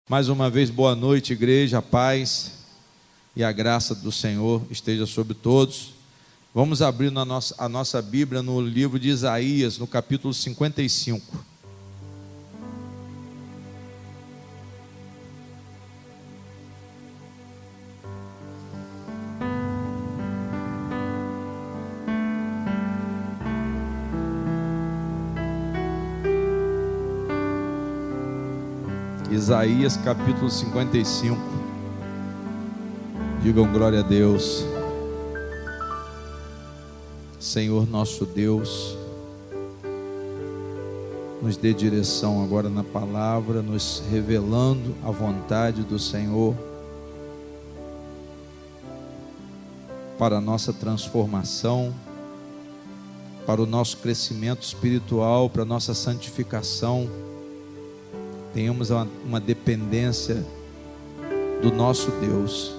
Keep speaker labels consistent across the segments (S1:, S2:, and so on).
S1: Mais uma vez, boa noite, igreja, a paz e a graça do Senhor esteja sobre todos. Vamos abrir a nossa Bíblia no livro de Isaías, no capítulo 55. Isaías capítulo 55. Digam glória a Deus. Senhor nosso Deus, nos dê direção agora na palavra, nos revelando a vontade do Senhor para a nossa transformação, para o nosso crescimento espiritual, para a nossa santificação. Tenhamos uma dependência do nosso Deus,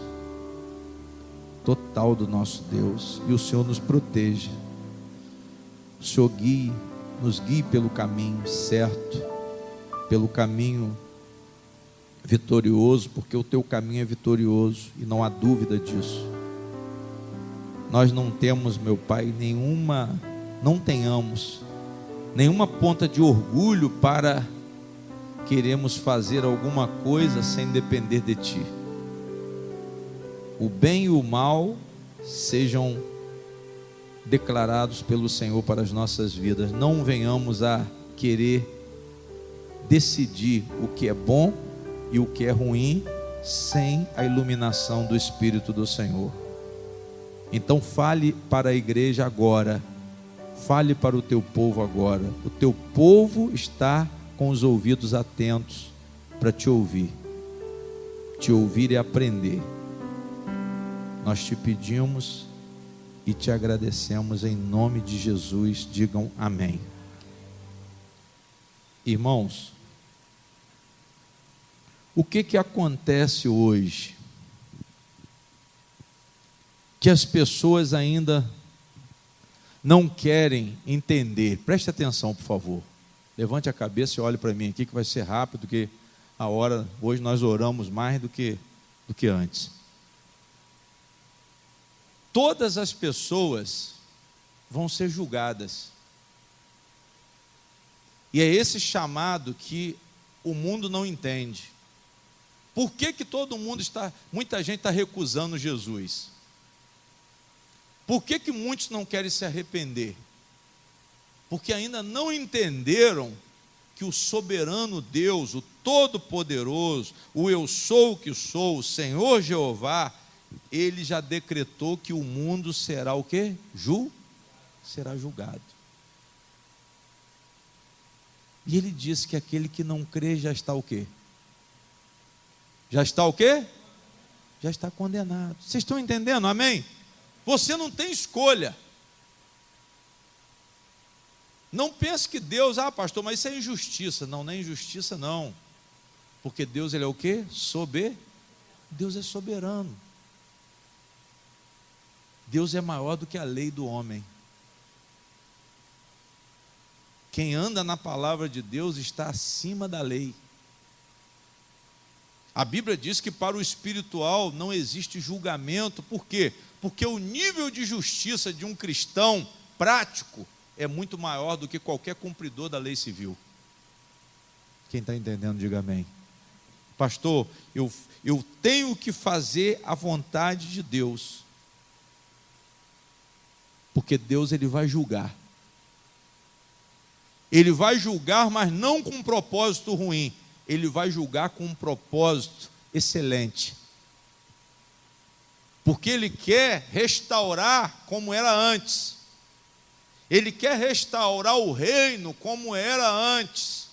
S1: total do nosso Deus, e o Senhor nos proteja. O Senhor nos guie pelo caminho certo, pelo caminho vitorioso, porque o teu caminho é vitorioso e não há dúvida disso. Nós não temos, meu Pai, não tenhamos nenhuma ponta de orgulho para queremos fazer alguma coisa sem depender de Ti. O bem e o mal sejam declarados pelo Senhor para as nossas vidas. Não venhamos a querer decidir o que é bom e o que é ruim sem a iluminação do Espírito do Senhor. Então fale para a igreja agora, fale para o teu povo agora. O teu povo está com os ouvidos atentos para te ouvir e aprender. Nós te pedimos e te agradecemos em nome de Jesus. Digam amém. Irmãos, o que acontece hoje? Que as pessoas ainda não querem entender. Preste atenção, por favor. Levante a cabeça e olhe para mim aqui, que vai ser rápido, que a hora, hoje nós oramos mais do que antes. Todas as pessoas vão ser julgadas. E é esse chamado que o mundo não entende. Por que muita gente está recusando Jesus? Por que muitos não querem se arrepender? Porque ainda não entenderam que o soberano Deus, o Todo-Poderoso, o Eu Sou o que sou, o Senhor Jeová, Ele já decretou que o mundo será o quê? Será julgado. E Ele disse que aquele que não crê já está o quê? Já está o quê? Já está condenado. Vocês estão entendendo? Amém? Você não tem escolha. Não pense que Deus, pastor, mas isso é injustiça. Não, não é injustiça não. Porque Deus, Ele é o quê? Deus é soberano. Deus é maior do que a lei do homem. Quem anda na palavra de Deus está acima da lei. A Bíblia diz que para o espiritual não existe julgamento. Por quê? Porque o nível de justiça de um cristão prático é muito maior do que qualquer cumpridor da lei civil. Quem está entendendo, diga amém. Pastor, eu tenho que fazer a vontade de Deus, porque Deus, Ele vai julgar. Ele vai julgar, mas não com um propósito ruim. Ele vai julgar com um propósito excelente. Porque Ele quer restaurar como era antes. Ele quer restaurar o reino como era antes,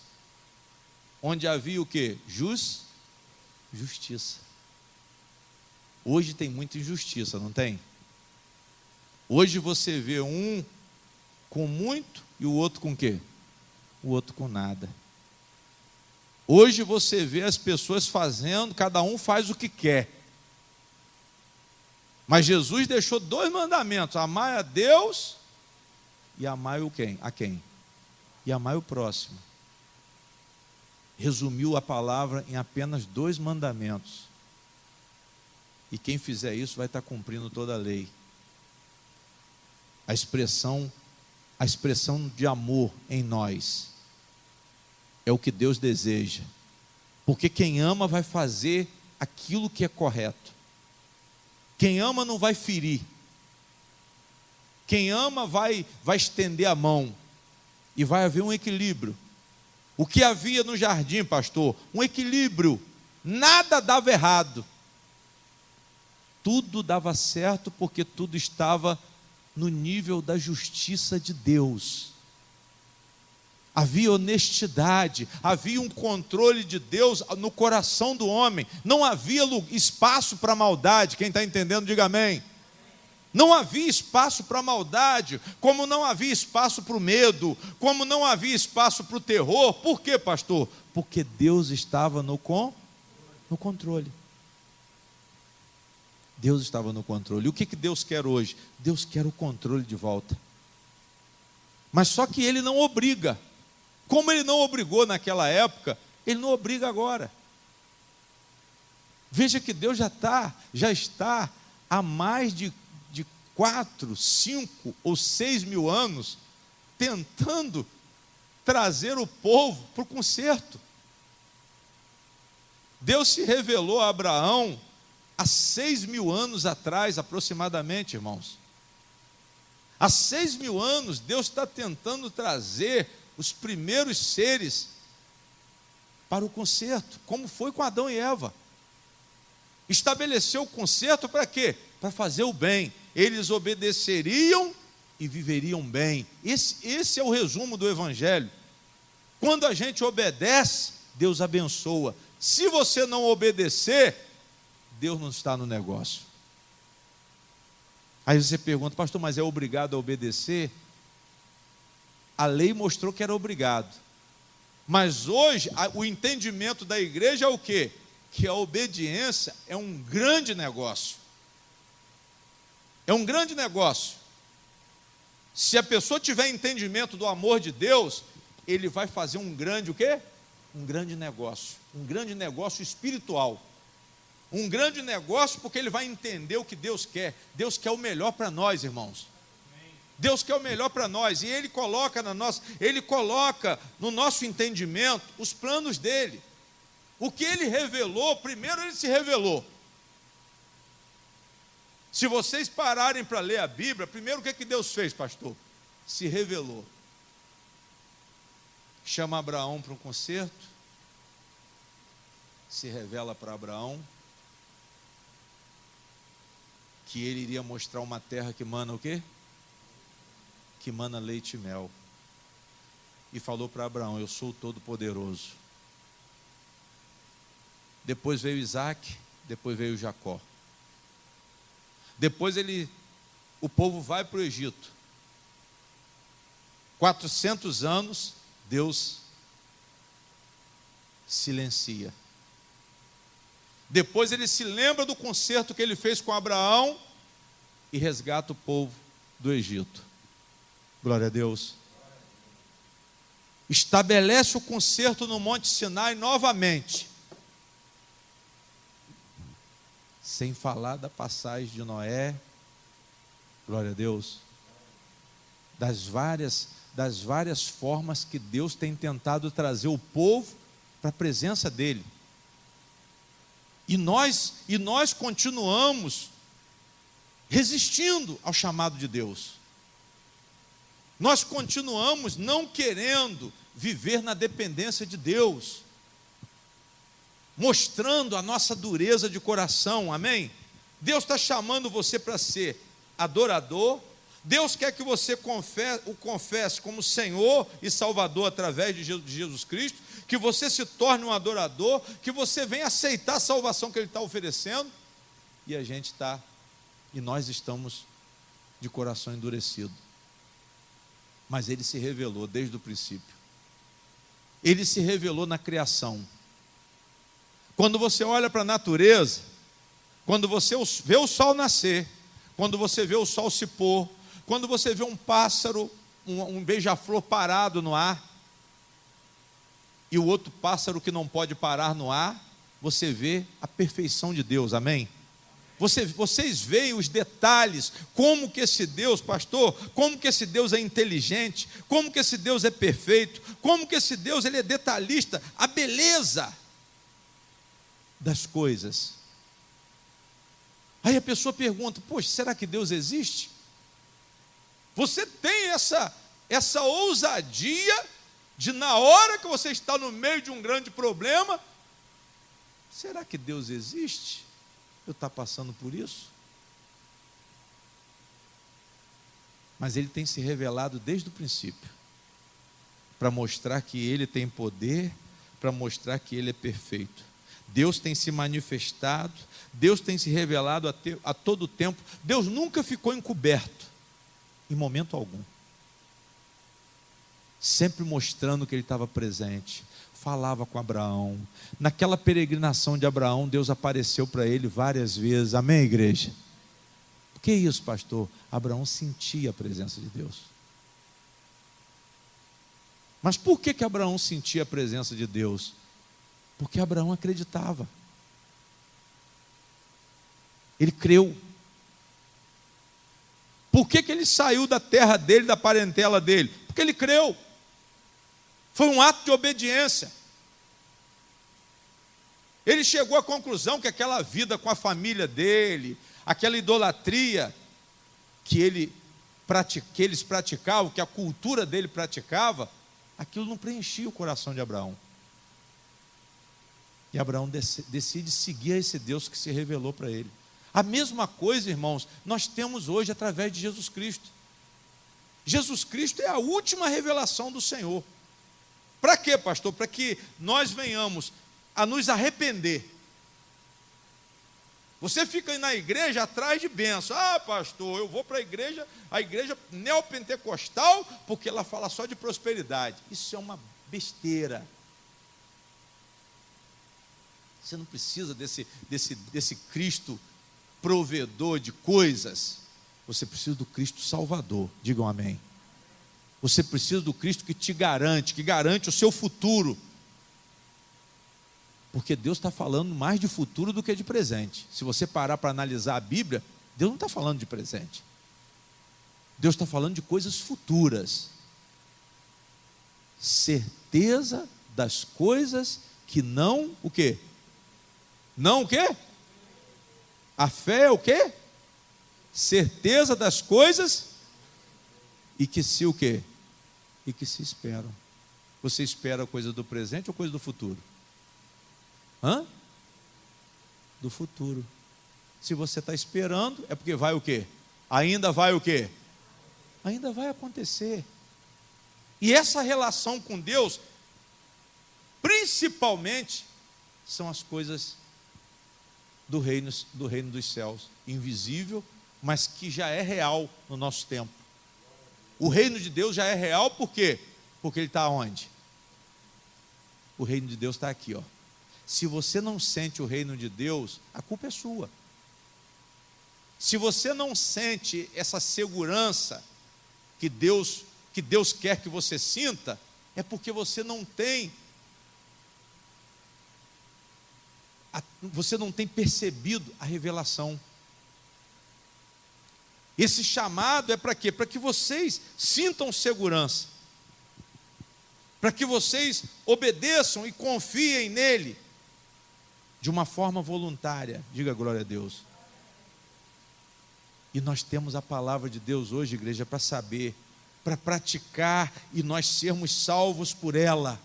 S1: onde havia o quê? Justiça. Hoje tem muita injustiça, não tem? Hoje você vê um com muito e o outro com o quê? O outro com nada. Hoje você vê as pessoas fazendo, cada um faz o que quer. Mas Jesus deixou 2 mandamentos: amar a Deus e amai a quem? E amai o próximo. resumiu a palavra em apenas 2 mandamentos. E quem fizer isso vai estar cumprindo toda a lei. A expressão de amor em nós é o que Deus deseja. Porque quem ama vai fazer aquilo que é correto. Quem ama não vai ferir. Quem ama vai estender a mão. E vai haver um equilíbrio. O que havia no jardim, pastor? Um equilíbrio. Nada dava errado. Tudo dava certo porque tudo estava no nível da justiça de Deus. Havia honestidade, havia um controle de Deus no coração do homem. Não havia espaço para maldade. Quem está entendendo, diga amém. Não havia espaço para maldade, como não havia espaço para o medo, como não havia espaço para o terror. Por quê, pastor? Porque Deus estava no controle. Deus estava no controle. E o que Deus quer hoje? Deus quer o controle de volta. Mas só que Ele não obriga. Como Ele não obrigou naquela época, Ele não obriga agora. Veja que Deus já está há mais de 4, 5 ou 6 mil anos tentando trazer o povo para o conserto. Deus se revelou a Abraão há 6 mil anos atrás, aproximadamente, irmãos. Há 6 mil anos, Deus está tentando trazer os primeiros seres para o conserto, como foi com Adão e Eva. Estabeleceu o conserto para quê? Para fazer o bem. Eles obedeceriam e viveriam bem. Esse é o resumo do Evangelho. Quando a gente obedece, Deus abençoa. Se você não obedecer, Deus não está no negócio. Aí você pergunta, pastor, mas é obrigado a obedecer? A lei mostrou que era obrigado. Mas hoje, o entendimento da igreja é o quê? Que a obediência é um grande negócio. É um grande negócio. Se a pessoa tiver entendimento do amor de Deus, ele vai fazer um grande o quê? Um grande negócio. Um grande negócio espiritual. Um grande negócio porque ele vai entender o que Deus quer. Deus quer o melhor para nós, irmãos. Deus quer o melhor para nós. E Ele coloca no nosso entendimento os planos dEle. O que Ele revelou, primeiro Ele se revelou. Se vocês pararem para ler a Bíblia, primeiro o que Deus fez, pastor? Se revelou. Chama Abraão para um concerto. Se revela para Abraão que ele iria mostrar uma terra que mana o quê? Que mana leite e mel. E falou para Abraão, eu sou o Todo-Poderoso. Depois veio Isaac, depois veio Jacó. Depois o povo vai para o Egito. 400 anos, Deus silencia. Depois ele se lembra do concerto que ele fez com Abraão e resgata o povo do Egito. Glória a Deus. Estabelece o concerto no Monte Sinai novamente. Sem falar da passagem de Noé. Glória a Deus. Das várias formas que Deus tem tentado trazer o povo para a presença dele. E nós continuamos resistindo ao chamado de Deus. Nós continuamos não querendo viver na dependência de Deus, mostrando a nossa dureza de coração, amém? Deus está chamando você para ser adorador. Deus quer que você o confesse como Senhor e Salvador através de Jesus Cristo, que você se torne um adorador, que você venha aceitar a salvação que Ele está oferecendo, e nós estamos de coração endurecido. Mas Ele se revelou desde o princípio. Ele se revelou na criação. Quando você olha para a natureza, quando você vê o sol nascer, quando você vê o sol se pôr, quando você vê um pássaro, um beija-flor parado no ar, e o outro pássaro que não pode parar no ar, você vê a perfeição de Deus, amém? Vocês veem os detalhes, como que esse Deus, pastor, como que esse Deus é inteligente, como que esse Deus é perfeito, como que esse Deus ele é detalhista, a beleza das coisas. Aí a pessoa pergunta, poxa, será que Deus existe? Você tem essa ousadia de, na hora que você está no meio de um grande problema, será que Deus existe? Eu estou passando por isso? Mas Ele tem se revelado desde o princípio, para mostrar que Ele tem poder, para mostrar que Ele é perfeito. Deus tem se manifestado, Deus tem se revelado a todo tempo. Deus nunca ficou encoberto, em momento algum. Sempre mostrando que Ele estava presente. Falava com Abraão. Naquela peregrinação de Abraão, Deus apareceu para ele várias vezes. Amém, igreja? Por que isso, pastor? Abraão sentia a presença de Deus. Mas por que Abraão sentia a presença de Deus? Porque Abraão acreditava. Ele creu. Por que ele saiu da terra dele, da parentela dele? Porque ele creu. Foi um ato de obediência. Ele chegou à conclusão que aquela vida com a família dele, aquela idolatria que eles praticavam, que a cultura dele praticava, aquilo não preenchia o coração de Abraão. E Abraão decide seguir esse Deus que se revelou para ele. A mesma coisa, irmãos, nós temos hoje através de Jesus Cristo. Jesus Cristo é a última revelação do Senhor. Para quê, pastor? Para que nós venhamos a nos arrepender. Você fica aí na igreja atrás de bênção. Ah, pastor, eu vou para a igreja neopentecostal, porque ela fala só de prosperidade. Isso é uma besteira. Você não precisa desse Cristo provedor de coisas. Você precisa do Cristo Salvador. Digam amém. Você precisa do Cristo que garante o seu futuro. Porque Deus está falando mais de futuro do que de presente. Se você parar para analisar a Bíblia, Deus não está falando de presente. Deus está falando de coisas futuras. Certeza das coisas que não, o quê? Não o quê? A fé é o quê? Certeza das coisas e que se o quê? E que se esperam. Você espera coisa do presente ou coisa do futuro? Do futuro. Se você está esperando, é porque vai o quê? Ainda vai o quê? Ainda vai acontecer. E essa relação com Deus, principalmente, são as coisas do reino dos céus, invisível, mas que já é real no nosso tempo. O reino de Deus já é real, por quê? Porque ele está onde? O reino de Deus está aqui, ó. Se você não sente o reino de Deus, a culpa é sua. Se você não sente essa segurança que Deus quer que você sinta, é porque você não tem percebido a revelação. Esse chamado é para quê? Para que vocês sintam segurança, para que vocês obedeçam e confiem nele de uma forma voluntária. Diga glória a Deus. E nós temos a palavra de Deus hoje, igreja, para saber, para praticar e nós sermos salvos por ela.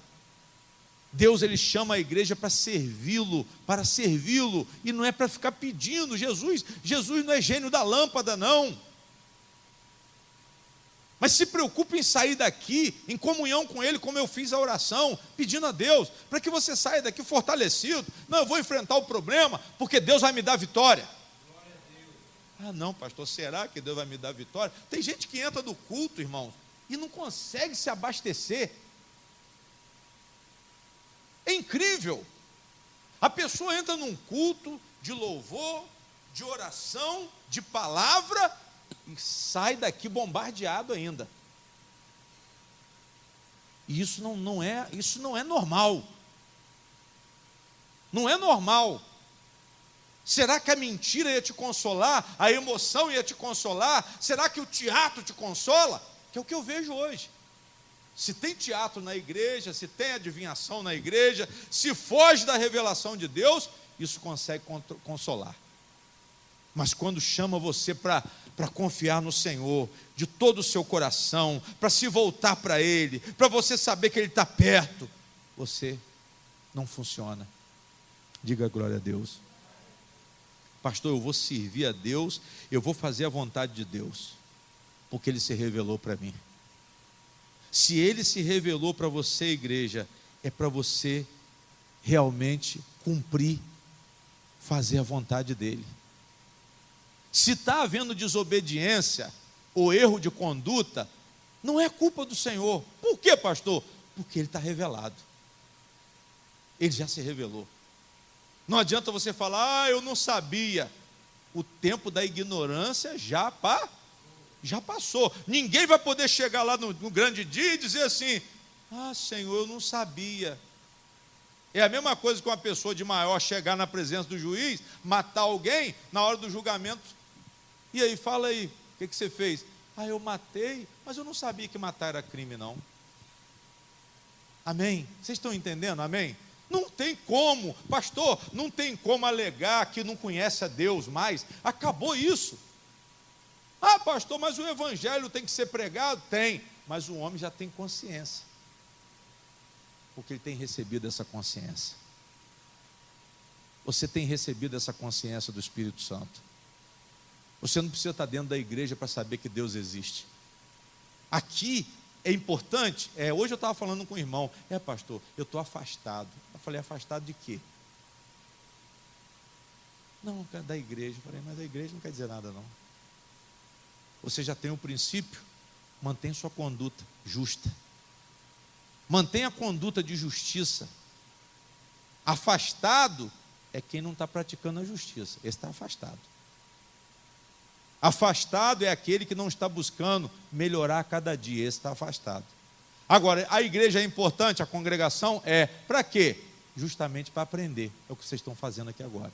S1: Deus, ele chama a igreja para servi-lo, e não é para ficar pedindo. Jesus não é gênio da lâmpada, não. Mas se preocupe em sair daqui, em comunhão com Ele, como eu fiz a oração, pedindo a Deus, para que você saia daqui fortalecido. Não, eu vou enfrentar o problema, porque Deus vai me dar vitória. Ah, não, pastor, será que Deus vai me dar vitória? Tem gente que entra no culto, irmãos, e não consegue se abastecer. É incrível. A pessoa entra num culto de louvor, de oração, de palavra, e sai daqui bombardeado ainda. E isso não é normal. Não é normal. Será que a mentira ia te consolar? A emoção ia te consolar? Será que o teatro te consola? Que é o que eu vejo hoje. Se tem teatro na igreja, se tem adivinhação na igreja, se foge da revelação de Deus, isso consegue consolar. Mas quando chama você para confiar no Senhor, de todo o seu coração, para se voltar para Ele, para você saber que Ele está perto, você não funciona. Diga glória a Deus. Pastor, eu vou servir a Deus, eu vou fazer a vontade de Deus, porque Ele se revelou para mim. Se Ele se revelou para você, igreja, é para você realmente cumprir, fazer a vontade dEle. Se está havendo desobediência ou erro de conduta, não é culpa do Senhor. Por quê, pastor? Porque Ele está revelado. Ele já se revelou. Não adianta você falar, eu não sabia. O tempo da ignorância já passou. Ninguém vai poder chegar lá no grande dia e dizer assim, Senhor, eu não sabia. É a mesma coisa que uma pessoa de maior chegar na presença do juiz, matar alguém na hora do julgamento. E aí, fala aí, o que você fez? Eu matei, mas eu não sabia que matar era crime, não. Amém? Vocês estão entendendo? Amém? Não tem como, pastor, não tem como alegar que não conhece a Deus mais. Acabou isso. Pastor, mas o evangelho tem que ser pregado? Tem, mas o homem já tem consciência. Porque ele tem recebido essa consciência. Você tem recebido essa consciência do Espírito Santo. Você não precisa estar dentro da igreja para saber que Deus existe. Aqui é importante. Hoje eu estava falando com um irmão. Pastor, eu estou afastado. Eu falei, afastado de quê? Não, da igreja. Eu falei, mas a igreja não quer dizer nada, não. Você já tem o princípio, mantém sua conduta justa. Mantenha a conduta de justiça. Afastado é quem não está praticando a justiça. Esse está afastado. Afastado é aquele que não está buscando melhorar a cada dia. Esse está afastado. Agora, a igreja é importante, a congregação é para quê? Justamente para aprender. É o que vocês estão fazendo aqui agora.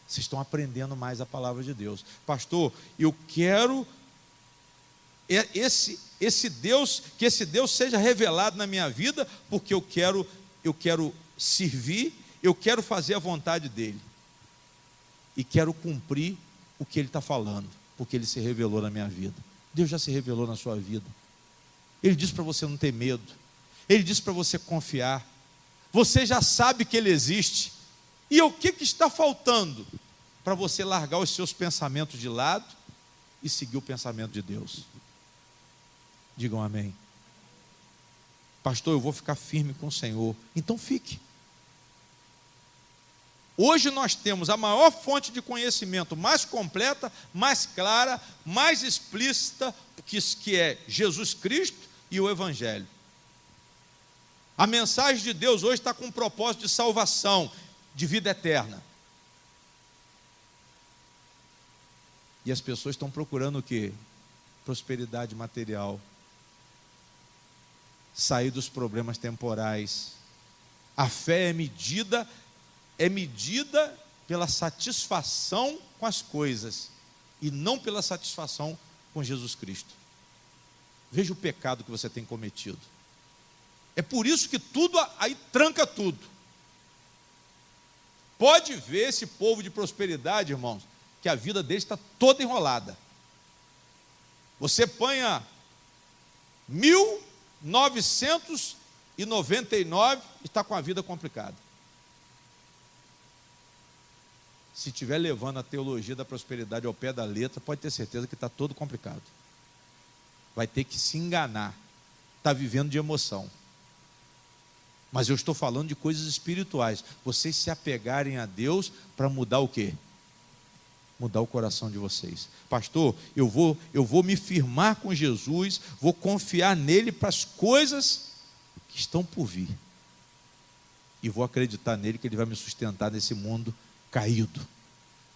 S1: Vocês estão aprendendo mais a palavra de Deus. Pastor, eu quero esse Deus, que esse Deus seja revelado na minha vida, porque eu quero servir, eu quero fazer a vontade dEle. E quero cumprir o que Ele está falando, porque Ele se revelou na minha vida. Deus já se revelou na sua vida. Ele disse para você não ter medo. Ele disse para você confiar. Você já sabe que Ele existe. E o que está faltando para você largar os seus pensamentos de lado e seguir o pensamento de Deus? Digam amém. Pastor, eu vou ficar firme com o Senhor. Então fique. Hoje nós temos a maior fonte de conhecimento mais completa, mais clara, mais explícita, que é Jesus Cristo e o Evangelho. A mensagem de Deus hoje está com um propósito de salvação, de vida eterna. E as pessoas estão procurando o quê? Prosperidade material. Sair dos problemas temporais. A fé é medida pela satisfação com as coisas e não pela satisfação com Jesus Cristo. Veja o pecado que você tem cometido. É por isso que tudo aí tranca tudo. Pode ver esse povo de prosperidade, irmãos, que a vida deles está toda enrolada. Você ponha 1999 e está com a vida complicada. Se estiver levando a teologia da prosperidade ao pé da letra, pode ter certeza que está todo complicado. Vai ter que se enganar. Está vivendo de emoção. Mas eu estou falando de coisas espirituais. Vocês se apegarem a Deus para mudar o quê? Mudar o coração de vocês. Pastor, eu vou me firmar com Jesus, vou confiar nele para as coisas que estão por vir. E vou acreditar nele que ele vai me sustentar nesse mundo caído.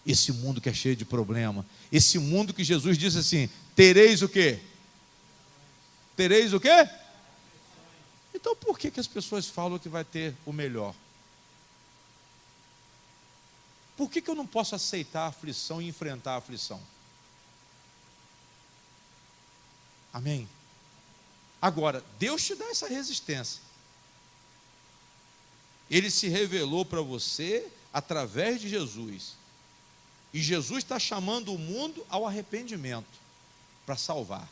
S1: Esse mundo que é cheio de problema. Esse mundo que Jesus disse assim, tereis o quê? Tereis o quê? Então por que as pessoas falam que vai ter o melhor? Por que eu não posso aceitar a aflição e enfrentar a aflição? Amém? Agora, Deus te dá essa resistência. Ele se revelou para você através de Jesus. E Jesus está chamando o mundo ao arrependimento para salvar.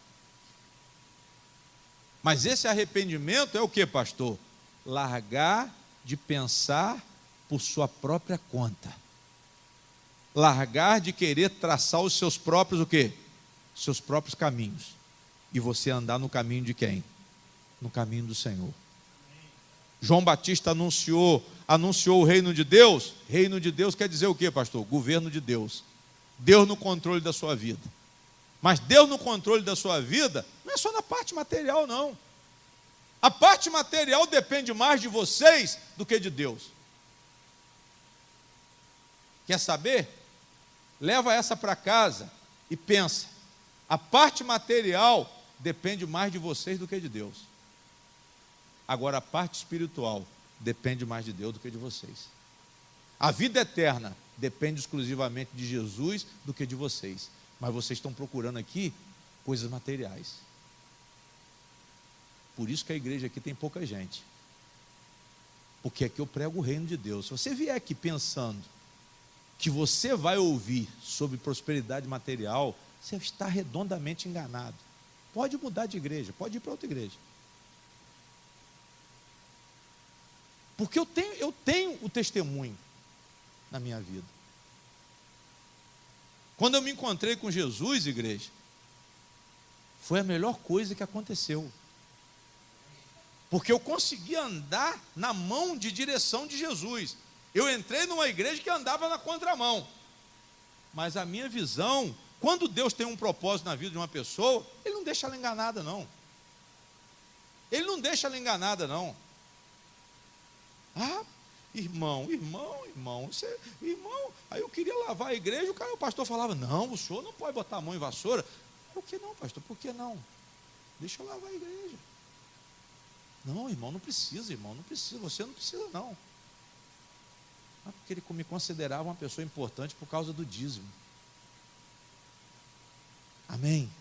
S1: Mas esse arrependimento é o que, pastor? Largar de pensar por sua própria conta. Largar de querer traçar os seus próprios o quê? Seus próprios caminhos. E você andar no caminho de quem? No caminho do Senhor. João Batista anunciou o reino de Deus. Reino de Deus quer dizer o quê, pastor? Governo de Deus. Deus no controle da sua vida. Mas Deus no controle da sua vida não é só na parte material, não. A parte material depende mais de vocês do que de Deus. Quer saber? Leva essa para casa e pensa. A parte material depende mais de vocês do que de Deus. Agora a parte espiritual depende mais de Deus do que de vocês. A vida eterna depende exclusivamente de Jesus do que de vocês. Mas vocês estão procurando aqui coisas materiais. Por isso que a igreja aqui tem pouca gente. Porque aqui eu prego o reino de Deus. Se você vier aqui pensando que você vai ouvir sobre prosperidade material, você está redondamente enganado. Pode mudar de igreja, pode ir para outra igreja. Porque eu tenho o testemunho na minha vida. Quando eu me encontrei com Jesus, igreja, foi a melhor coisa que aconteceu. Porque eu consegui andar na mão de direção de Jesus. Eu entrei numa igreja que andava na contramão. Mas a minha visão, quando Deus tem um propósito na vida de uma pessoa, Ele não deixa ela enganada, não. Ele não deixa ela enganada, não. Ah, irmão, aí eu queria lavar a igreja, o pastor falava, não, o senhor não pode botar a mão em vassoura. Por que não, pastor? Por que não? Deixa eu lavar a igreja. Não, irmão, não precisa, você não precisa, não. Porque ele me considerava uma pessoa importante por causa do dízimo. Amém?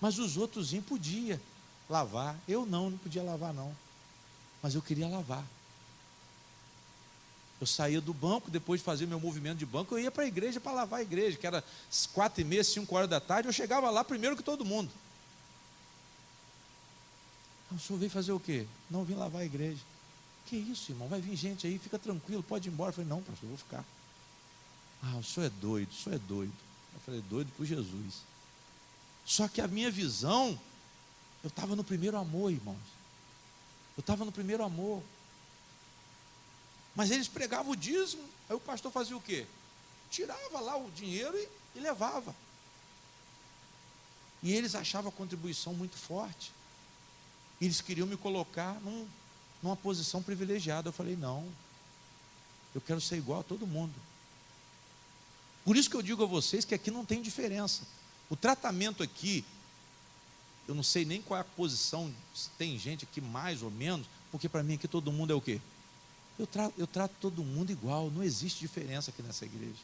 S1: Mas os outros podiam lavar. Eu não podia lavar, não. Mas eu queria lavar. Eu saía do banco, depois de fazer meu movimento de banco, eu ia para a igreja para lavar a igreja, que era 4h30, 5 horas da tarde, eu chegava lá primeiro que todo mundo. O senhor veio fazer o quê? Não, vim lavar a igreja. Que isso, irmão? Vai vir gente aí, fica tranquilo, pode ir embora. Eu falei, não, pastor, eu vou ficar. Ah, o senhor é doido, Eu falei, doido por Jesus. Só que a minha visão, eu estava no primeiro amor, irmãos. Eu estava no primeiro amor. Mas eles pregavam o dízimo, aí o pastor fazia o quê? Tirava lá o dinheiro e levava. E eles achavam a contribuição muito forte. Eles queriam me colocar numa posição privilegiada. Eu falei, não, eu quero ser igual a todo mundo. Por isso que eu digo a vocês que aqui não tem diferença. O tratamento aqui, eu não sei nem qual é a posição, se tem gente aqui mais ou menos, porque para mim aqui todo mundo é o quê? Eu trato todo mundo igual, não existe diferença aqui nessa igreja.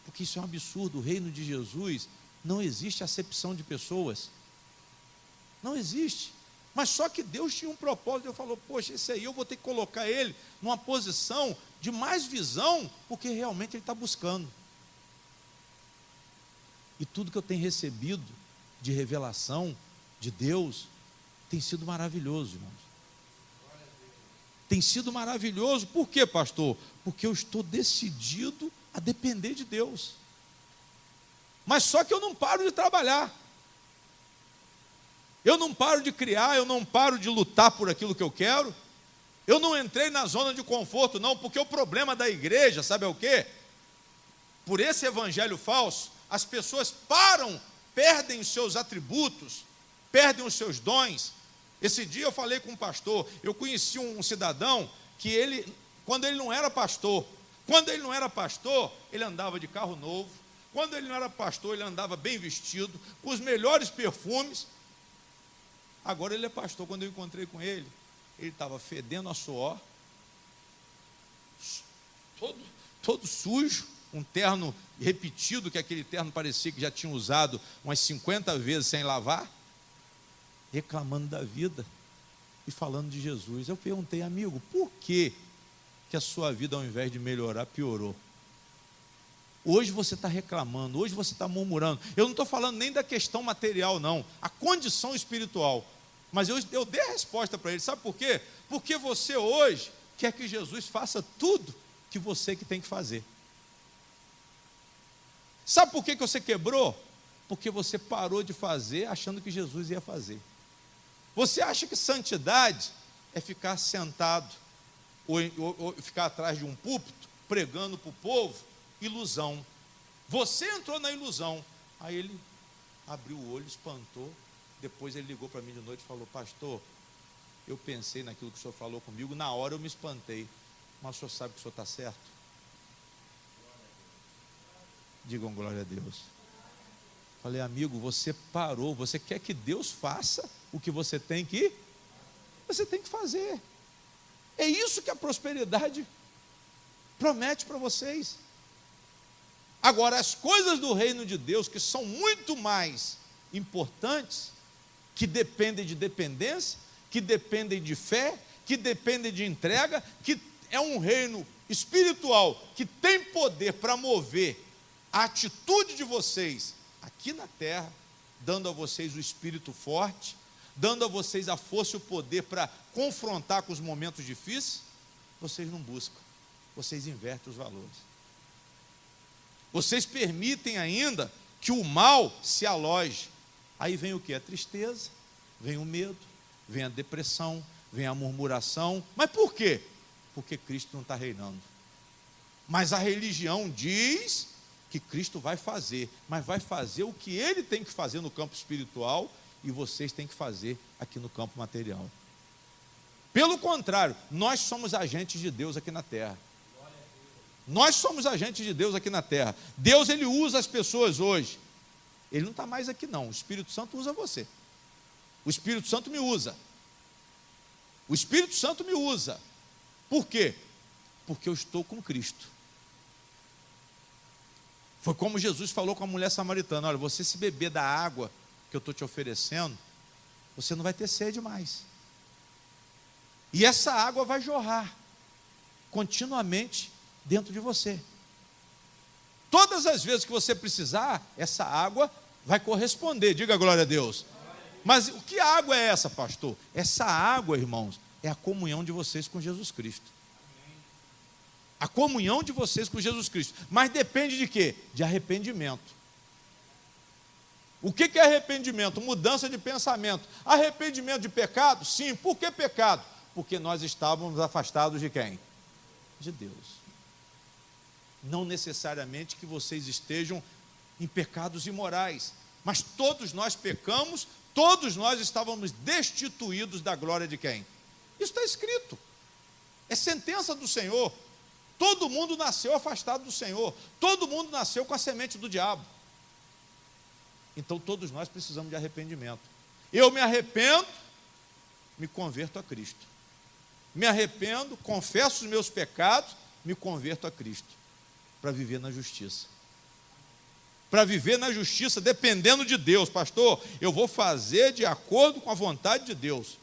S1: Porque isso é um absurdo, o reino de Jesus, não existe acepção de pessoas. Não existe. Mas só que Deus tinha um propósito, Deus falou, poxa, esse aí eu vou ter que colocar ele numa posição de mais visão, porque realmente ele está buscando. E tudo que eu tenho recebido de revelação de Deus tem sido maravilhoso, irmãos. Tem sido maravilhoso, por quê, pastor? Porque eu estou decidido a depender de Deus. Mas só que eu não paro de trabalhar. Eu não paro de criar, eu não paro de lutar por aquilo que eu quero. Eu não entrei na zona de conforto, não, porque o problema da igreja, sabe o quê? Por esse evangelho falso, as pessoas perdem os seus atributos, perdem os seus dons. Esse dia eu falei com um pastor, eu conheci um cidadão que quando ele não era pastor, ele andava de carro novo, quando ele não era pastor, ele andava bem vestido, com os melhores perfumes. Agora ele é pastor. Quando eu encontrei com ele, ele estava fedendo a suor, todo sujo, um terno repetido, que aquele terno parecia que já tinha usado umas 50 vezes sem lavar, reclamando da vida e falando de Jesus. Eu perguntei, amigo, por que a sua vida, ao invés de melhorar, piorou? Hoje você está reclamando, hoje você está murmurando. Eu não estou falando nem da questão material, não, a condição espiritual. Mas eu dei a resposta para ele, sabe por quê? Porque você hoje quer que Jesus faça tudo que você que tem que fazer. Sabe por que você quebrou? Porque você parou de fazer achando que Jesus ia fazer. Você acha que santidade é ficar sentado ou ficar atrás de um púlpito pregando para o povo? Ilusão. Você entrou na ilusão. Aí ele abriu o olho, espantou. Depois ele ligou para mim de noite e falou, pastor, eu pensei naquilo que o senhor falou comigo, na hora eu me espantei, mas o senhor sabe que o senhor está certo? Digam glória a Deus. Falei, amigo, você parou, você quer que Deus faça o que você tem que fazer. É isso que a prosperidade promete para vocês. Agora, as coisas do reino de Deus, que são muito mais importantes, que dependem de dependência, que dependem de fé, que dependem de entrega, que é um reino espiritual, que tem poder para mover a atitude de vocês aqui na terra, dando a vocês o espírito forte, dando a vocês a força e o poder para confrontar com os momentos difíceis, vocês não buscam, vocês invertem os valores. Vocês permitem ainda que o mal se aloje. Aí vem o que? A tristeza, vem o medo, vem a depressão, vem a murmuração. Mas por quê? Porque Cristo não está reinando. Mas a religião diz que Cristo vai fazer, mas vai fazer o que Ele tem que fazer no campo espiritual e vocês têm que fazer aqui no campo material. Pelo contrário, nós somos agentes de Deus aqui na terra. Nós somos agentes de Deus aqui na terra. Deus, Ele usa as pessoas hoje. Ele não está mais aqui não, o Espírito Santo usa você. O Espírito Santo me usa. O Espírito Santo me usa. Por quê? Porque eu estou com Cristo. Foi como Jesus falou com a mulher samaritana, olha, você se beber da água que eu estou te oferecendo, você não vai ter sede mais. E essa água vai jorrar continuamente dentro de você. Todas as vezes que você precisar, essa água vai corresponder, diga glória a Deus. Mas o que água é essa, pastor? Essa água, irmãos, é a comunhão de vocês com Jesus Cristo. A comunhão de vocês com Jesus Cristo. Mas depende de quê? De arrependimento. O que é arrependimento? Mudança de pensamento. Arrependimento de pecado? Sim. Por que pecado? Porque nós estávamos afastados de quem? De Deus. Não necessariamente que vocês estejam em pecados imorais, mas todos nós pecamos, todos nós estávamos destituídos da glória de quem? Isso está escrito, é sentença do Senhor. Todo mundo nasceu afastado do Senhor, todo mundo nasceu com a semente do diabo. Então todos nós precisamos de arrependimento. Eu me arrependo, me converto a Cristo. Me arrependo, confesso os meus pecados, me converto a Cristo. Para viver na justiça. Para viver na justiça, dependendo de Deus. Pastor, eu vou fazer de acordo com a vontade de Deus.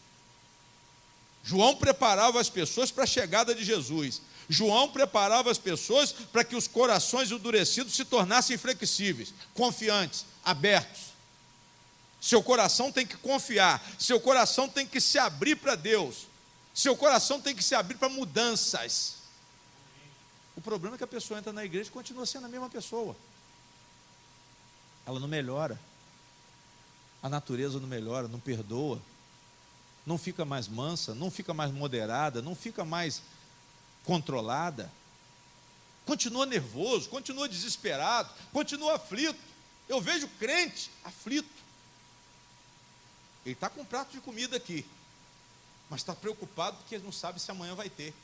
S1: João preparava as pessoas para a chegada de Jesus. João preparava as pessoas para que os corações endurecidos se tornassem flexíveis, confiantes, abertos. Seu coração tem que confiar, seu coração tem que se abrir para Deus, seu coração tem que se abrir para mudanças. O problema é que a pessoa entra na igreja e continua sendo a mesma pessoa. Ela não melhora. A natureza não melhora, não perdoa. Não fica mais mansa, não fica mais moderada, não fica mais controlada. Continua nervoso, continua desesperado, continua aflito. Eu vejo crente aflito. Ele está com um prato de comida aqui, mas está preocupado porque ele não sabe se amanhã vai ter.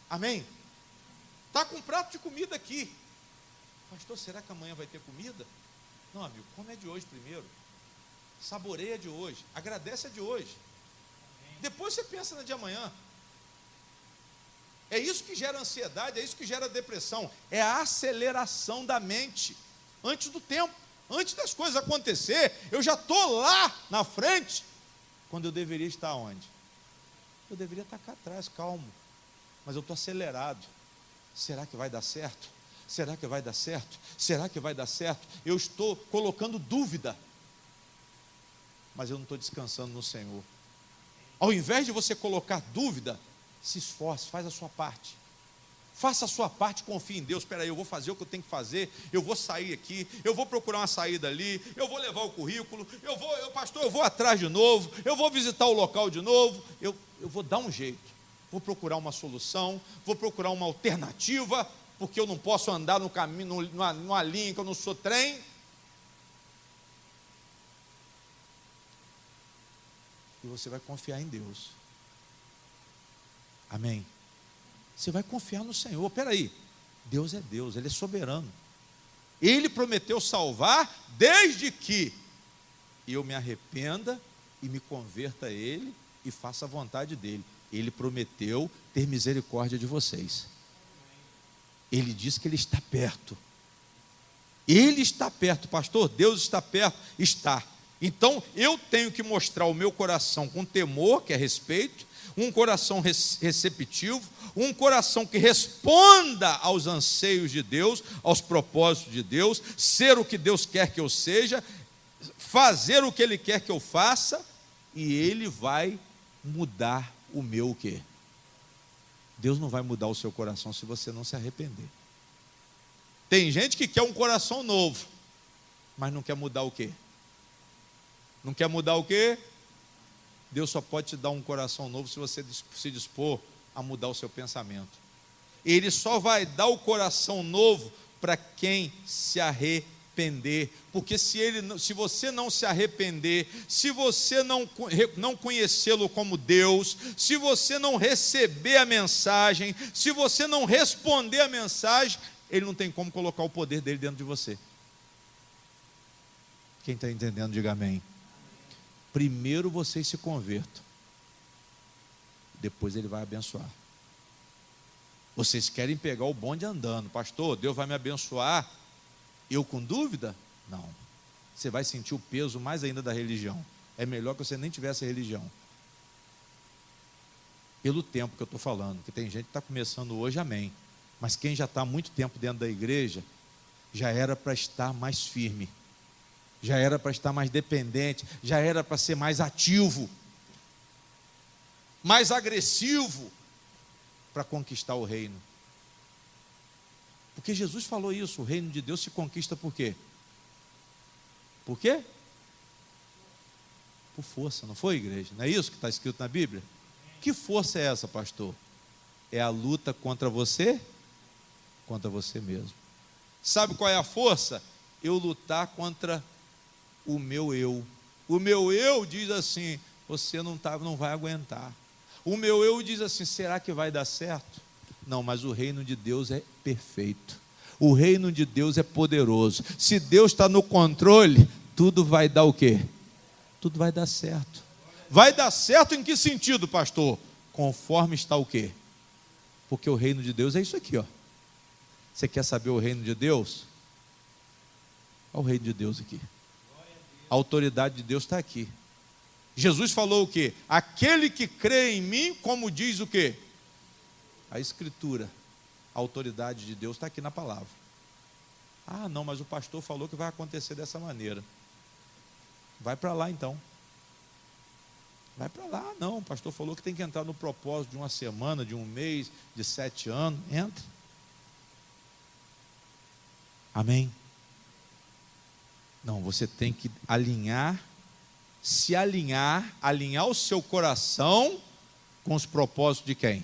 S1: Amém? Está com um prato de comida aqui. Pastor, será que amanhã vai ter comida? Não, amigo, come a de hoje primeiro. Saboreia a de hoje. Agradece a de hoje. Amém. Depois você pensa no de amanhã. É isso que gera ansiedade, é isso que gera depressão. É a aceleração da mente. Antes do tempo, antes das coisas acontecer, eu já estou lá na frente, quando eu deveria estar onde? Eu deveria estar cá atrás, calmo. Mas eu estou acelerado. Será que vai dar certo? Será que vai dar certo? Será que vai dar certo? Eu estou colocando dúvida. Mas eu não estou descansando no Senhor. Ao invés de você colocar dúvida, se esforce, faz a sua parte. Faça a sua parte, confie em Deus. Espera aí, eu vou fazer o que eu tenho que fazer. Eu vou sair aqui, eu vou procurar uma saída ali, eu vou levar o currículo, pastor, eu vou atrás de novo, eu vou visitar o local de novo, eu vou dar um jeito, vou procurar uma solução, vou procurar uma alternativa, porque eu não posso andar no caminho, numa linha que eu não sou trem. E você vai confiar em Deus. Amém? Você vai confiar no Senhor. Espera aí, Deus é Deus, Ele é soberano. Ele prometeu salvar desde que eu me arrependa e me converta a Ele e faça a vontade dEle. Ele prometeu ter misericórdia de vocês. Ele diz que Ele está perto. Ele está perto, pastor, Deus está perto? Está. Então eu tenho que mostrar o meu coração com temor, que é respeito, um coração receptivo, um coração que responda aos anseios de Deus, aos propósitos de Deus, ser o que Deus quer que eu seja, fazer o que Ele quer que eu faça, e Ele vai mudar o meu o quê? Deus não vai mudar o seu coração se você não se arrepender. Tem gente que quer um coração novo, mas não quer mudar o quê? Não quer mudar o quê? Deus só pode te dar um coração novo se você se dispor a mudar o seu pensamento. Ele só vai dar o coração novo para quem se arrepender. Porque se você não se arrepender, se você não conhecê-lo como Deus, se você não receber a mensagem, se você não responder a mensagem, Ele não tem como colocar o poder dele dentro de você. Quem está entendendo, diga amém. Primeiro vocês se convertam, depois Ele vai abençoar. Vocês querem pegar o bonde andando, pastor, Deus vai me abençoar, eu com dúvida? Não, você vai sentir o peso mais ainda da religião. É melhor que você nem tivesse religião. Pelo tempo que eu estou falando, que tem gente que está começando hoje, amém, mas quem já está há muito tempo dentro da igreja, já era para estar mais firme, já era para estar mais dependente, já era para ser mais ativo, mais agressivo, para conquistar o reino. Porque Jesus falou isso, o reino de Deus se conquista por quê? Por quê? Por força, não foi, igreja? Não é isso que está escrito na Bíblia? Que força é essa, pastor? É a luta contra você mesmo. Sabe qual é a força? Eu lutar contra o meu eu. O meu eu diz assim, você não vai aguentar. O meu eu diz assim, será que vai dar certo? Não, mas o reino de Deus é perfeito. O reino de Deus é poderoso. Se Deus está no controle, tudo vai dar o quê? Tudo vai dar certo. Vai dar certo em que sentido, pastor? Conforme está o quê? Porque o reino de Deus é isso aqui, ó. Você quer saber o reino de Deus? Olha o reino de Deus aqui. A autoridade de Deus está aqui. Jesus falou o quê? Aquele que crê em mim, como diz o quê? A Escritura. A autoridade de Deus está aqui na palavra. Ah, não, mas o pastor falou que vai acontecer dessa maneira. Vai para lá então. Vai para lá. Não, o pastor falou que tem que entrar no propósito de uma semana, de um mês, de 7 anos. Entra. Amém? Não, você tem que alinhar o seu coração com os propósitos de quem?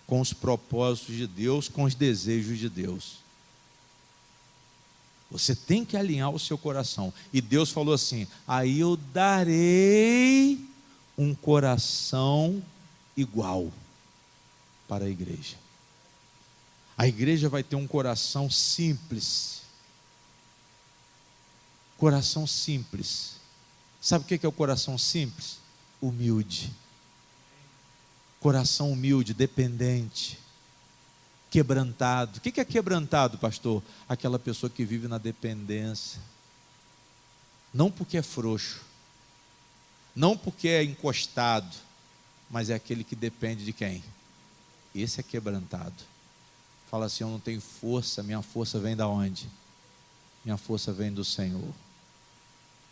S1: Com os propósitos de Deus, com os desejos de Deus. Você tem que alinhar o seu coração. E Deus falou assim, aí eu darei um coração igual para a igreja. A igreja vai ter um coração simples. Coração simples. Sabe o que é o coração simples? Humilde. Coração humilde, dependente, quebrantado. O que é quebrantado, pastor? Aquela pessoa que vive na dependência. Não porque é frouxo, não porque é encostado, mas é aquele que depende de quem? Esse é quebrantado. Fala assim: eu não tenho força, minha força vem da onde? Minha força vem do Senhor.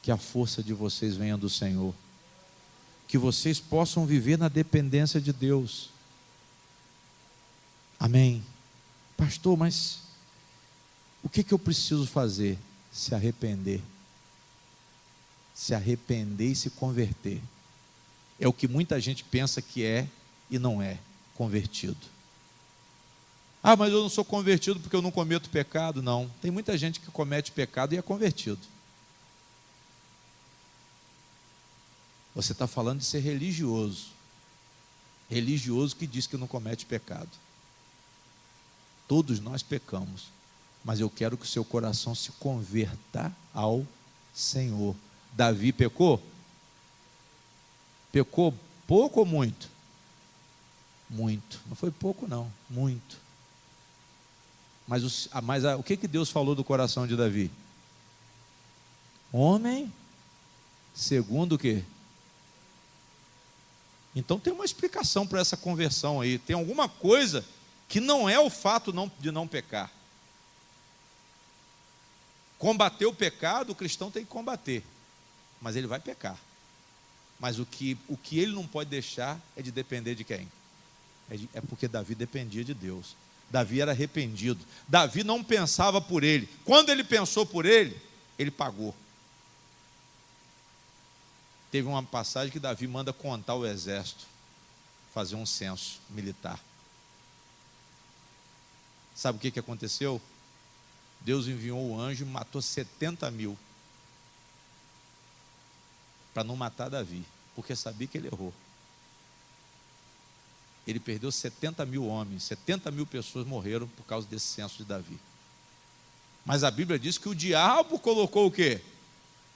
S1: Que a força de vocês venha do Senhor. Que vocês possam viver na dependência de Deus. Amém. Pastor, mas o que eu preciso fazer? Se arrepender. Se arrepender e se converter. É o que muita gente pensa que é e não é convertido. Ah, mas eu não sou convertido porque eu não cometo pecado. Não, tem muita gente que comete pecado e é convertido. Você está falando de ser religioso. Religioso que diz que não comete pecado. Todos nós pecamos, mas eu quero que o seu coração se converta ao Senhor. Davi pecou? Pecou pouco ou muito? Muito. Não foi pouco não, muito. Mas o que Deus falou do coração de Davi? Homem segundo o quê? Então tem uma explicação para essa conversão aí. Tem alguma coisa que não é o fato de não pecar. Combater o pecado, o cristão tem que combater. Mas ele vai pecar. Mas o que ele não pode deixar é de depender de quem? É porque Davi dependia de Deus. Davi era arrependido. Davi não pensava por ele. Quando ele pensou por ele, ele pagou. Teve uma passagem que Davi manda contar o exército, fazer um censo militar. Sabe o que aconteceu? Deus enviou o anjo e matou 70 mil. Para não matar Davi, porque sabia que ele errou. Ele perdeu 70 mil homens, 70 mil pessoas morreram por causa desse censo de Davi. Mas a Bíblia diz que o diabo colocou o quê?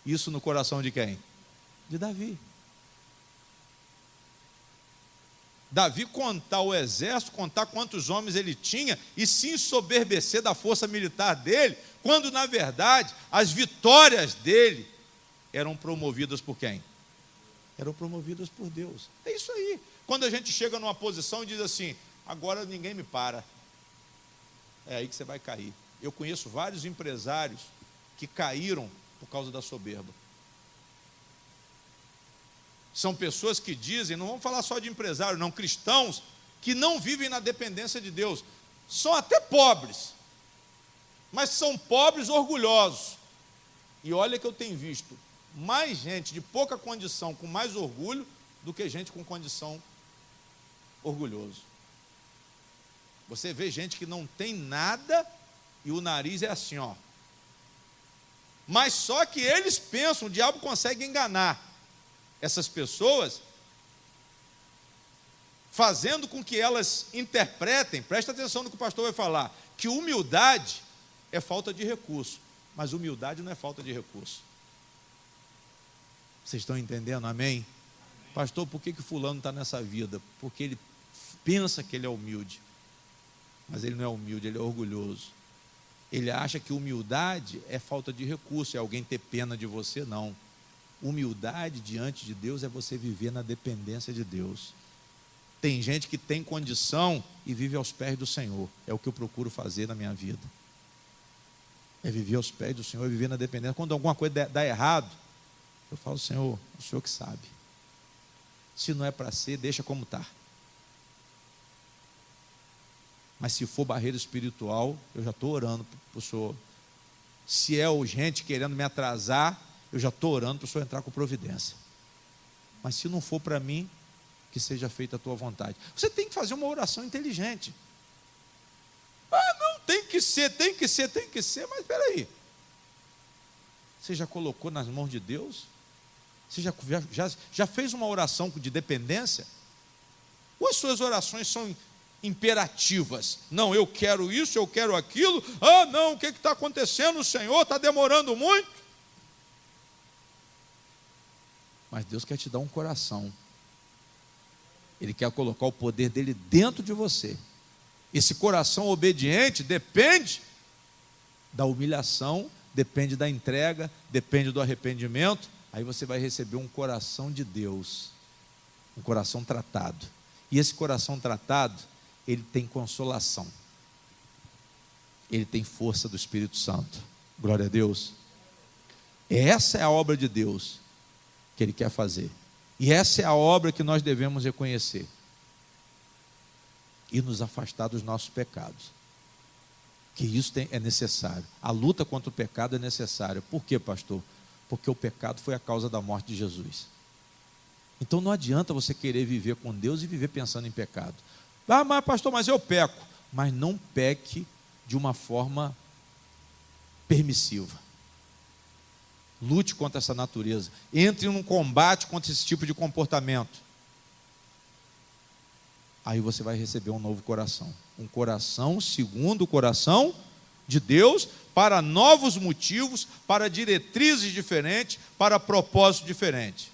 S1: Isso no coração de quem? De Davi. Davi contar o exército, contar quantos homens ele tinha e se ensoberbecer da força militar dele, quando na verdade as vitórias dele eram promovidas por quem? Eram promovidas por Deus. É isso aí. Quando a gente chega numa posição e diz assim: agora ninguém me para, é aí que você vai cair. Eu conheço vários empresários que caíram por causa da soberba. São pessoas que dizem, não vamos falar só de empresários, não, cristãos, que não vivem na dependência de Deus. São até pobres, mas são pobres orgulhosos. E olha que eu tenho visto mais gente de pouca condição com mais orgulho do que gente com condição orgulhoso. Você vê gente que não tem nada e o nariz é assim, ó. Mas só que eles pensam, o diabo consegue enganar essas pessoas, fazendo com que elas interpretem, presta atenção no que o pastor vai falar, que humildade é falta de recurso, mas humildade não é falta de recurso. Vocês estão entendendo? Amém? Pastor, por que fulano está nessa vida? Porque ele pensa que ele é humilde, mas ele não é humilde, ele é orgulhoso. Ele acha que humildade é falta de recurso, é alguém ter pena de você. Não. Humildade diante de Deus é você viver na dependência de Deus. Tem gente que tem condição e vive aos pés do Senhor. É o que eu procuro fazer na minha vida. É viver aos pés do Senhor, é viver na dependência. Quando alguma coisa dá errado, eu falo: Senhor, o Senhor que sabe. Se não é para ser, deixa como está. Mas se for barreira espiritual, eu já estou orando para o Senhor. Se é gente querendo me atrasar, eu já estou orando para o Senhor entrar com providência. Mas se não for para mim, que seja feita a tua vontade. Você tem que fazer uma oração inteligente. Ah, não, tem que ser, mas espera aí. Você já colocou nas mãos de Deus? Você já fez uma oração de dependência? Ou as suas orações são imperativas? Não, eu quero isso, eu quero aquilo. Ah, não, o que está acontecendo? O Senhor está demorando muito. Mas Deus quer te dar um coração Ele quer colocar o poder dele dentro de você. Esse coração obediente depende da humilhação, depende da entrega, depende do arrependimento. Aí você vai receber um coração de Deus, um coração tratado. E esse coração tratado, ele tem consolação, ele tem força do Espírito Santo. Glória a Deus. Essa é a obra de Deus que Ele quer fazer. E essa é a obra que nós devemos reconhecer e nos afastar dos nossos pecados. Que isso é necessário. A luta contra o pecado é necessária. Por quê, pastor? Porque o pecado foi a causa da morte de Jesus. Então não adianta você querer viver com Deus e viver pensando em pecado. Ah, mas pastor, mas eu peco. Mas não peque de uma forma permissiva. Lute contra essa natureza. Entre num combate contra esse tipo de comportamento. Aí você vai receber um novo coração. Um coração segundo o coração de Deus, para novos motivos, para diretrizes diferentes, para propósitos diferentes.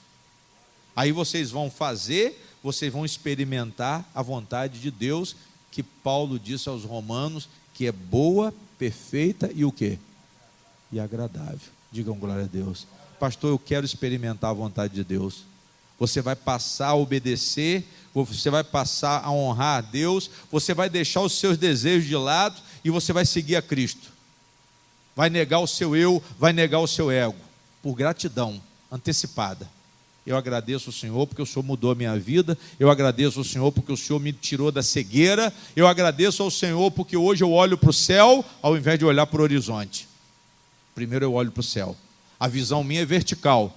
S1: Aí vocês vão fazer, vocês vão experimentar a vontade de Deus, que Paulo disse aos Romanos, que é boa, perfeita e o quê? E agradável. Digam glória a Deus. Pastor, eu quero experimentar a vontade de Deus. Você vai passar a obedecer, você vai passar a honrar a Deus, você vai deixar os seus desejos de lado e você vai seguir a Cristo. Vai negar o seu eu, vai negar o seu ego, por gratidão antecipada. Eu agradeço ao Senhor porque o Senhor mudou a minha vida, eu agradeço ao Senhor porque o Senhor me tirou da cegueira, eu agradeço ao Senhor porque hoje eu olho para o céu ao invés de olhar para o horizonte. Primeiro eu olho para o céu. A visão minha é vertical,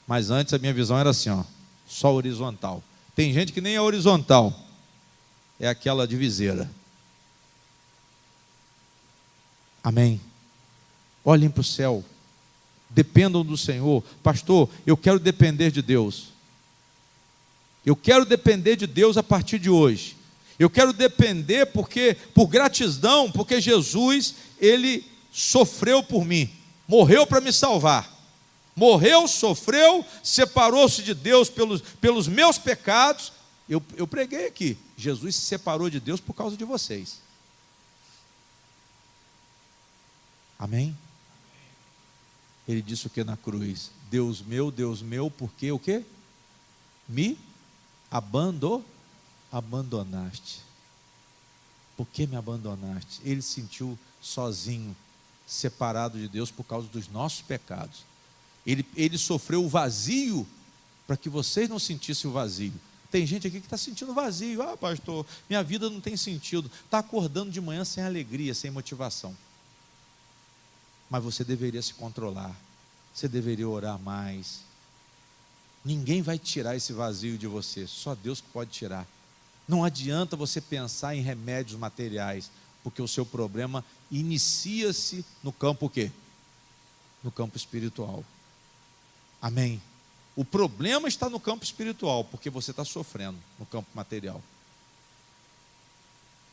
S1: mas antes a minha visão era assim, ó, só horizontal. Tem gente que nem é horizontal, é aquela de viseira. Amém? Olhem para o céu, dependam do Senhor. Pastor, eu quero depender de Deus. Eu quero depender de Deus a partir de hoje. Eu quero depender porque, por gratidão, porque Jesus, Ele sofreu por mim, morreu para me salvar. Morreu, sofreu, separou-se de Deus pelos meus pecados. Eu preguei aqui, Jesus se separou de Deus por causa de vocês. Amém? Ele disse o que na cruz? Deus meu, por que o quê? Me abandonaste. Por que me abandonaste? Ele se sentiu sozinho, separado de Deus por causa dos nossos pecados. Ele sofreu o vazio para que vocês não sentissem o vazio. Tem gente aqui que está sentindo vazio. Ah, pastor, minha vida não tem sentido. Está acordando de manhã sem alegria, sem motivação. Mas você deveria se controlar. Você deveria orar mais. Ninguém vai tirar esse vazio de você. Só Deus que pode tirar. Não adianta você pensar em remédios materiais, porque o seu problema inicia-se no campo o quê? No campo espiritual. Amém? O problema está no campo espiritual, porque você está sofrendo no campo material.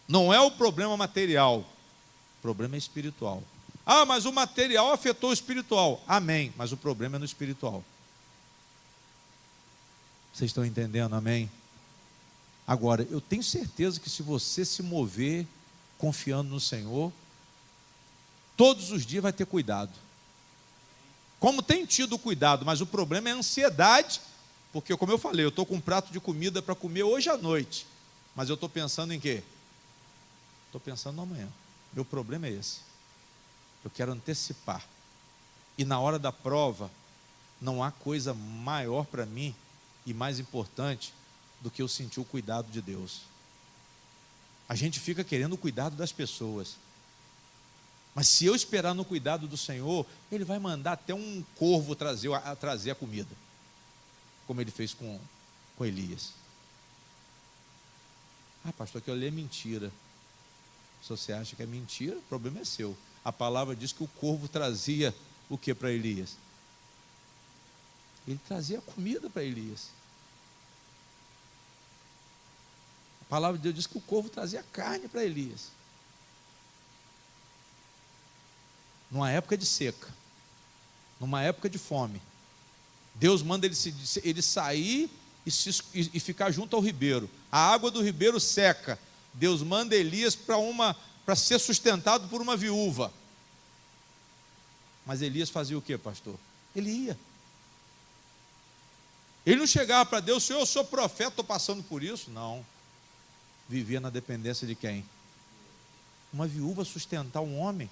S1: Não é o problema material, o problema é espiritual. Ah, mas o material afetou o espiritual. Amém, mas o problema é no espiritual. Vocês estão entendendo? Amém? Agora, eu tenho certeza que se você se mover confiando no Senhor, todos os dias vai ter cuidado. Como tem tido cuidado, mas o problema é a ansiedade, porque como eu falei, eu estou com um prato de comida para comer hoje à noite, mas eu estou pensando em quê? Estou pensando no amanhã. Meu problema é esse. Eu quero antecipar. E na hora da prova, não há coisa maior para mim e mais importante do que eu sentir o cuidado de Deus. A gente fica querendo o cuidado das pessoas. Mas se eu esperar no cuidado do Senhor, Ele vai mandar até um corvo trazer a comida, como Ele fez com Elias. Ah, pastor, aquilo ali é mentira. Se você acha que é mentira, o problema é seu. A palavra diz que o corvo trazia o que para Elias? Ele trazia comida para Elias. A palavra de Deus diz que o corvo trazia carne para Elias. Numa época de seca, numa época de fome, Deus manda ele sair e ficar junto ao ribeiro. A água do ribeiro seca. Deus manda Elias para ser sustentado por uma viúva. Mas Elias fazia o quê, pastor? Ele ia. Ele não chegava para Deus: Senhor, eu sou profeta, estou passando por isso. Não. Vivia na dependência de quem? Uma viúva sustentar um homem.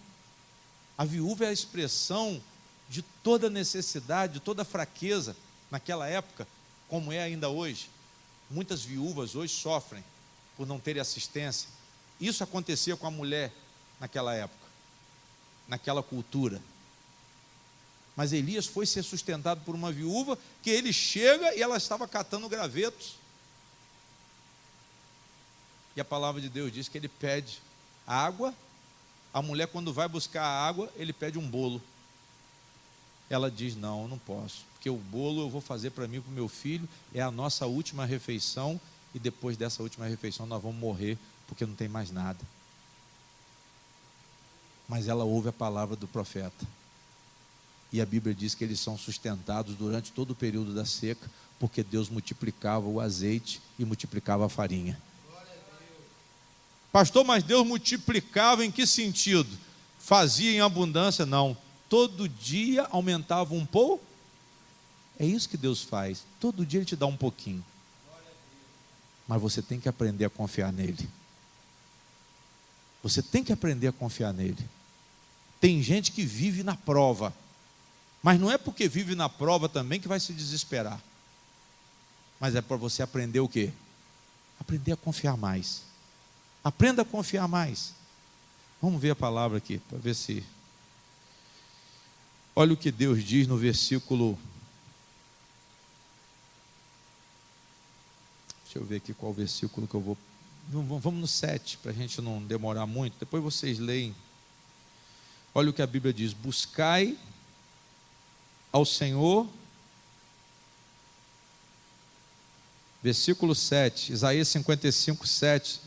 S1: A viúva é a expressão de toda necessidade, de toda fraqueza naquela época, como é ainda hoje. Muitas viúvas hoje sofrem por não terem assistência. Isso acontecia com a mulher naquela época, naquela cultura. Mas Elias foi ser sustentado por uma viúva, que ele chega e ela estava catando gravetos. E a palavra de Deus diz que ele pede água. A mulher, quando vai buscar a água, ele pede um bolo. Ela diz: não, eu não posso, porque o bolo eu vou fazer para mim e para o meu filho, é a nossa última refeição, e depois dessa última refeição nós vamos morrer, porque não tem mais nada. Mas ela ouve a palavra do profeta, e a Bíblia diz que eles são sustentados durante todo o período da seca, porque Deus multiplicava o azeite e multiplicava a farinha. Pastor, mas Deus multiplicava em que sentido? Fazia em abundância? Não. Todo dia aumentava um pouco? É isso que Deus faz. Todo dia Ele te dá um pouquinho. Mas você tem que aprender a confiar nele. Você tem que aprender a confiar nele. Tem gente que vive na prova, mas não é porque vive na prova também que vai se desesperar. Mas é para você aprender o quê? Aprender a confiar mais. Aprenda a confiar mais. Vamos ver a palavra aqui, para ver se... Olha o que Deus diz no versículo... Deixa eu ver aqui qual versículo que eu vou... Vamos no 7, para a gente não demorar muito. Depois vocês leem. Olha o que a Bíblia diz: buscai ao Senhor. Versículo 7, Isaías 55, 6,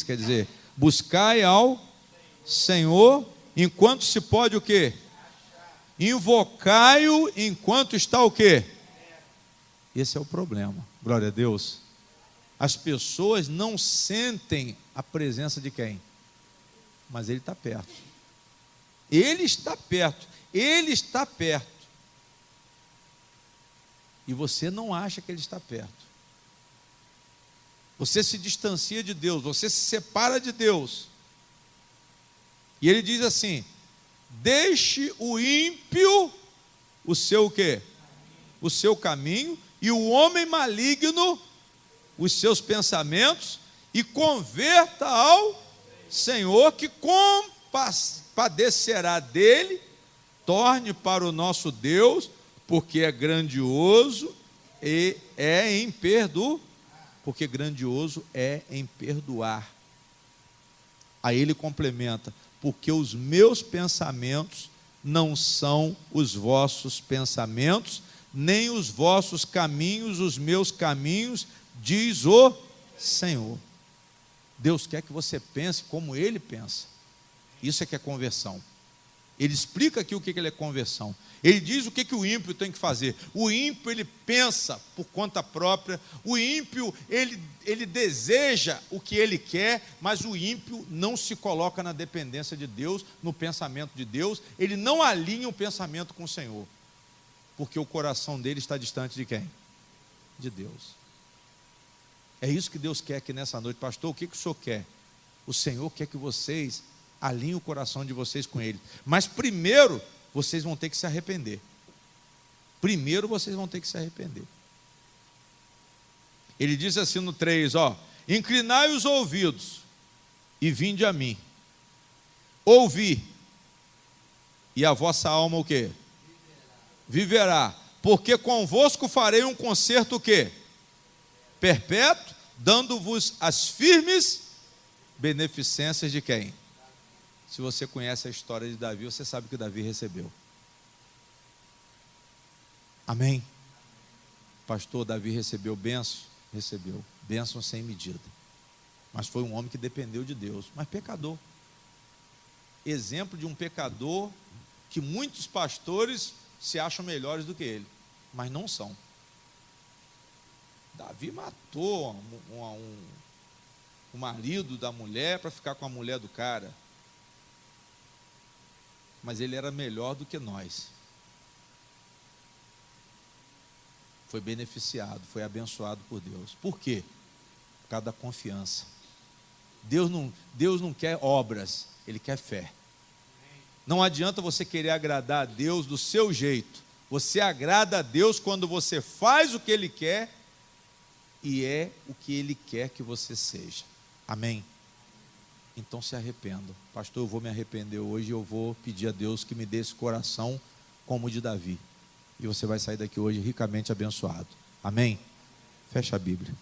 S1: quer dizer: buscai ao Senhor enquanto se pode o quê? Invocai-o enquanto está o quê? Esse é o problema. Glória a Deus. As pessoas não sentem a presença de quem? Mas Ele está perto. Ele está perto. Ele está perto. E você não acha que Ele está perto. Você se distancia de Deus, você se separa de Deus. E Ele diz assim: deixe o ímpio o seu o quê? O seu caminho, e o homem maligno os seus pensamentos, e converta ao Senhor, que compadecerá dele. Torne para o nosso Deus, porque é grandioso e é em perdoar. Porque grandioso é em perdoar. Aí ele complementa: porque os meus pensamentos não são os vossos pensamentos, nem os vossos caminhos os meus caminhos, diz o Senhor. Deus quer que você pense como Ele pensa. Isso é que é conversão. Ele explica aqui o que é conversão. Ele diz o que o ímpio tem que fazer. O ímpio, ele pensa por conta própria. O ímpio, ele deseja o que ele quer, mas o ímpio não se coloca na dependência de Deus, no pensamento de Deus. Ele não alinha o pensamento com o Senhor, porque o coração dele está distante de quem? De Deus. É isso que Deus quer aqui nessa noite. Pastor, o que o Senhor quer? O Senhor quer que vocês alinhem o coração de vocês com Ele. Mas primeiro, vocês vão ter que se arrepender. Primeiro vocês vão ter que se arrepender. Ele diz assim no 3, inclinai os ouvidos e vinde a mim. Ouvi, e a vossa alma o quê? Viverá. Porque convosco farei um concerto o quê? Perpétuo, dando-vos as firmes beneficências de quem? Se você conhece a história de Davi, você sabe que Davi recebeu. Amém? Pastor, Davi recebeu bênção? Recebeu. Bênção sem medida. Mas foi um homem que dependeu de Deus. Mas pecador. Exemplo de um pecador que muitos pastores se acham melhores do que ele. Mas não são. Davi matou o marido da mulher para ficar com a mulher do cara. Mas ele era melhor do que nós. Foi beneficiado, foi abençoado por Deus. Por quê? Por causa da confiança. Deus não quer obras, Ele quer fé. Não adianta você querer agradar a Deus do seu jeito. Você agrada a Deus quando você faz o que Ele quer e é o que Ele quer que você seja. Amém? Então se arrependa. Pastor, eu vou me arrepender hoje e eu vou pedir a Deus que me dê esse coração como o de Davi. E você vai sair daqui hoje ricamente abençoado. Amém? Fecha a Bíblia.